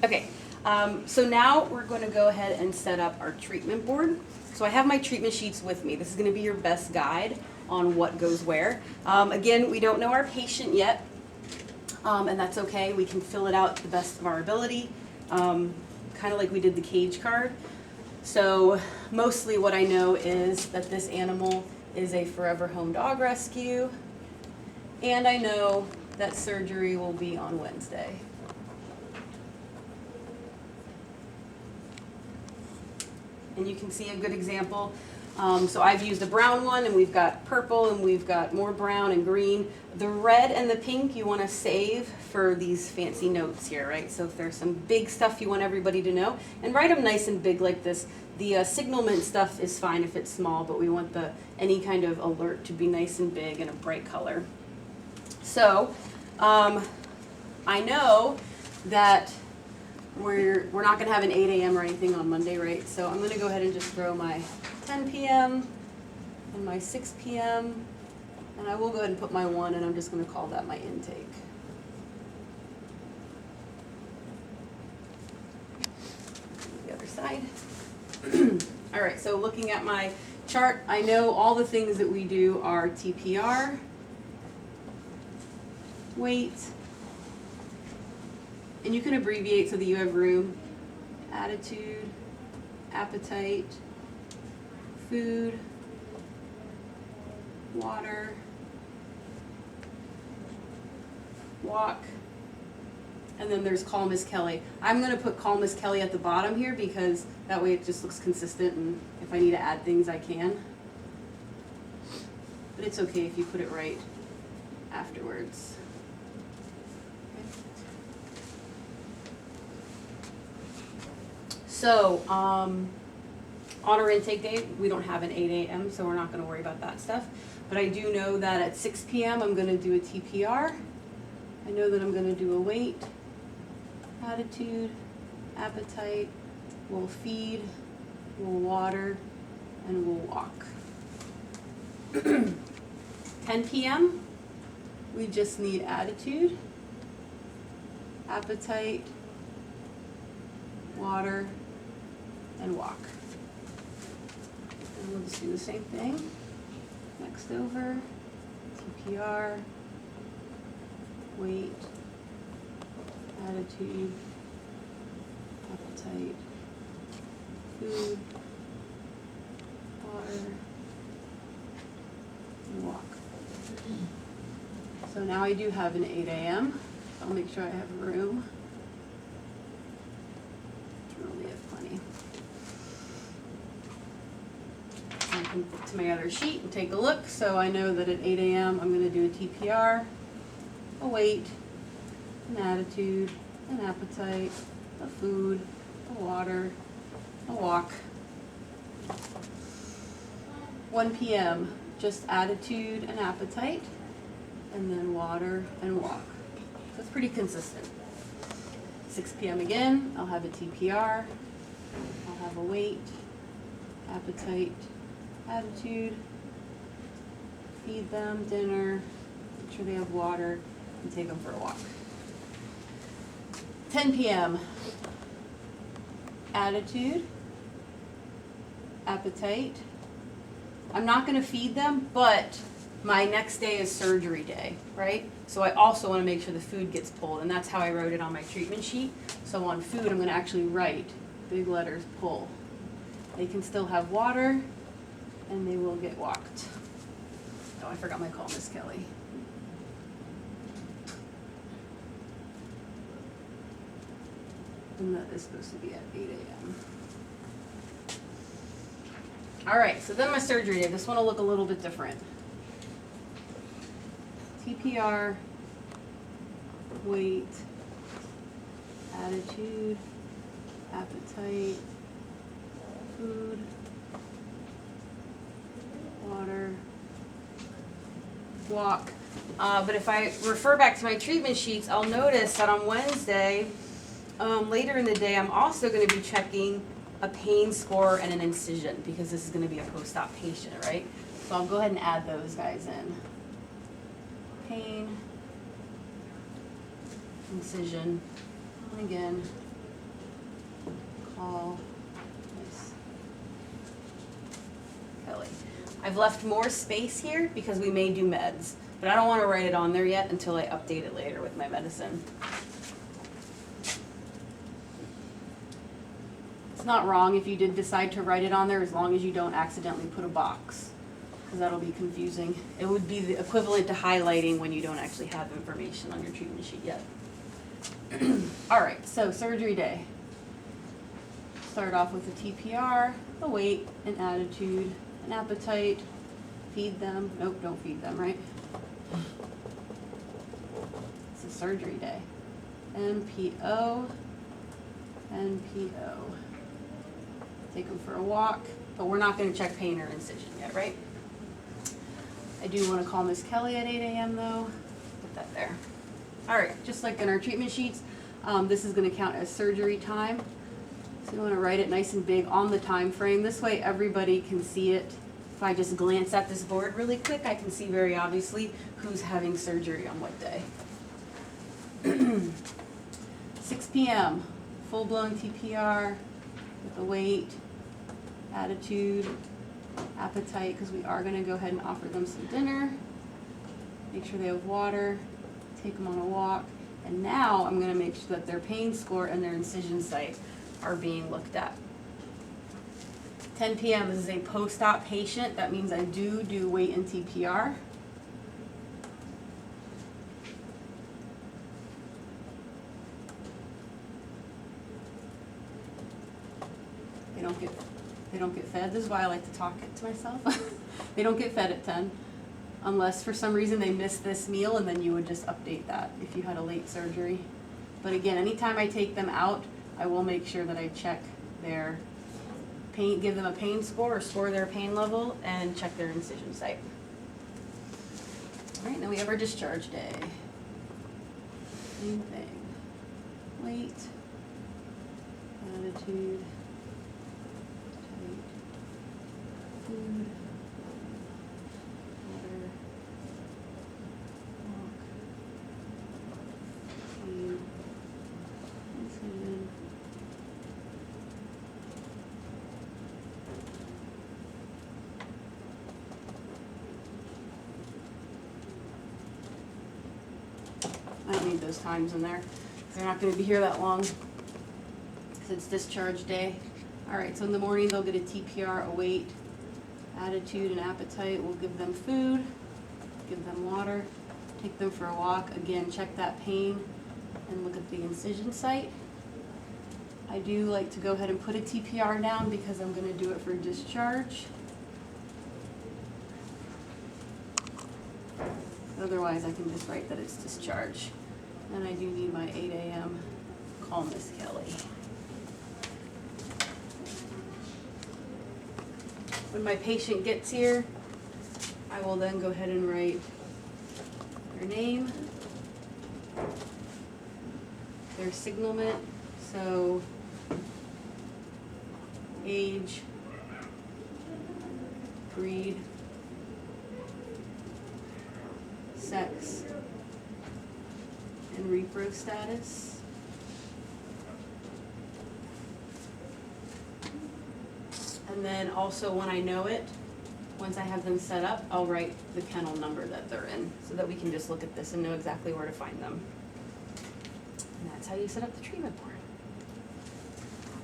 Okay, so now we're going to go ahead and set up our treatment board. So I have my treatment sheets with me. This is going to be your best guide on what goes where. Again, we don't know our patient yet, and that's okay. We can fill it out to the best of our ability, kind of like we did the cage card. So mostly what I know is that this animal is a forever home dog rescue, and I know that surgery will be on Wednesday. And you can see a good example. So I've used a brown one, and we've got purple, and we've got more brown and green. The red and the pink you want to save for these fancy notes here, right? So if there's some big stuff you want everybody to know, and write them nice and big like this. The signalment stuff is fine if it's small, but we want any kind of alert to be nice and big and a bright color. So I know that we're not going to have an 8 a.m. or anything on Monday, right? So I'm going to go ahead and just throw my 10 p.m. and my 6 p.m. and I will go ahead and put my 1, and I'm just going to call that my intake. The other side. All right, so looking at my chart, I know all the things that we do are TPR, weight, and you can abbreviate so that you have room, attitude, appetite, food, water, walk, and then there's call Miss Kelly. I'm going to put call Miss Kelly at the bottom here because that way it just looks consistent, and if I need to add things I can. But it's okay if you put it right afterwards. So, on our intake day, we don't have an 8 a.m., so we're not going to worry about that stuff. But I do know that at 6 p.m. I'm going to do a TPR. I know that I'm going to do a weight, attitude, appetite, we'll feed, we'll water, and we'll walk. 10 p.m., we just need attitude, appetite, water, and walk. And we'll just do the same thing. Next over, TPR, weight, attitude, appetite, food, water, and walk. So now I do have an 8 a.m. So I'll make sure I have room. To my other sheet and take a look. So I know that at 8 a.m. I'm going to do a TPR, a weight, an attitude, an appetite, a food, a water, a walk. 1 p.m. just attitude and appetite, and then water and walk. So it's pretty consistent. 6 p.m. again, I'll have a TPR, I'll have a weight, appetite, attitude, feed them dinner, make sure they have water, and take them for a walk. 10 p.m. attitude, appetite. I'm not going to feed them, but my next day is surgery day, right? So I also want to make sure the food gets pulled, and that's how I wrote it on my treatment sheet. So on food, I'm going to actually write big letters pull. They can still have water, and they will get walked. Oh, I forgot my call, Miss Kelly. And that is supposed to be at 8 a.m. All right, so then my surgery day. This one will look a little bit different. TPR, weight, attitude, appetite, food, water, walk. But if I refer back to my treatment sheets, I'll notice that on Wednesday, later in the day, I'm also going to be checking a pain score and an incision because this is going to be a post-op patient, right? So I'll go ahead and add those guys in. Pain, incision, and again, call Miss Kelly. I've left more space here because we may do meds, but I don't want to write it on there yet until I update it later with my medicine. It's not wrong if you did decide to write it on there, as long as you don't accidentally put a box, because that'll be confusing. It would be the equivalent to highlighting when you don't actually have information on your treatment sheet yet. All right, so surgery day. Start off with a TPR, a weight, an attitude, an appetite, feed them. Nope, don't feed them, right? It's a surgery day. NPO, NPO. Take them for a walk, but we're not going to check pain or incision yet, right? I do want to call Miss Kelly at 8 a.m. though. Put that there. All right, just like in our treatment sheets, this is going to count as surgery time. So you want to write it nice and big on the time frame. This way everybody can see it. If I just glance at this board really quick, I can see very obviously who's having surgery on what day. 6 p.m., full-blown TPR with the weight, attitude, appetite, because we are going to go ahead and offer them some dinner. Make sure they have water, take them on a walk, and now I'm going to make sure that their pain score and their incision site are being looked at. 10 p.m. This is a post-op patient. That means I do weight and TPR. They don't get fed. This is why I like to talk it to myself. They don't get fed at 10, unless for some reason they missed this meal, and then you would just update that if you had a late surgery. But again, anytime I take them out, I will make sure that I check their pain, give them a pain score or score their pain level, and check their incision site. All right, now we have our discharge day. Same thing. Weight, attitude, food, water, walk, pain, incision. I don't need those times in there. They're not going to be here that long because it's discharge day. All right, so in the morning they'll get a TPR, a weight, attitude, and appetite. We'll give them food, give them water, take them for a walk. Again, check that pain and look at the incision site. I do like to go ahead and put a TPR down because I'm going to do it for discharge. Otherwise, I can just write that it's discharge. And I do need my 8 a.m. call Miss Kelly. When my patient gets here, I will then go ahead and write their name, their signalment, so age, breed, sex, and repro status. And then also when I know it, once I have them set up, I'll write the kennel number that they're in so that we can just look at this and know exactly where to find them. And that's how you set up the treatment board.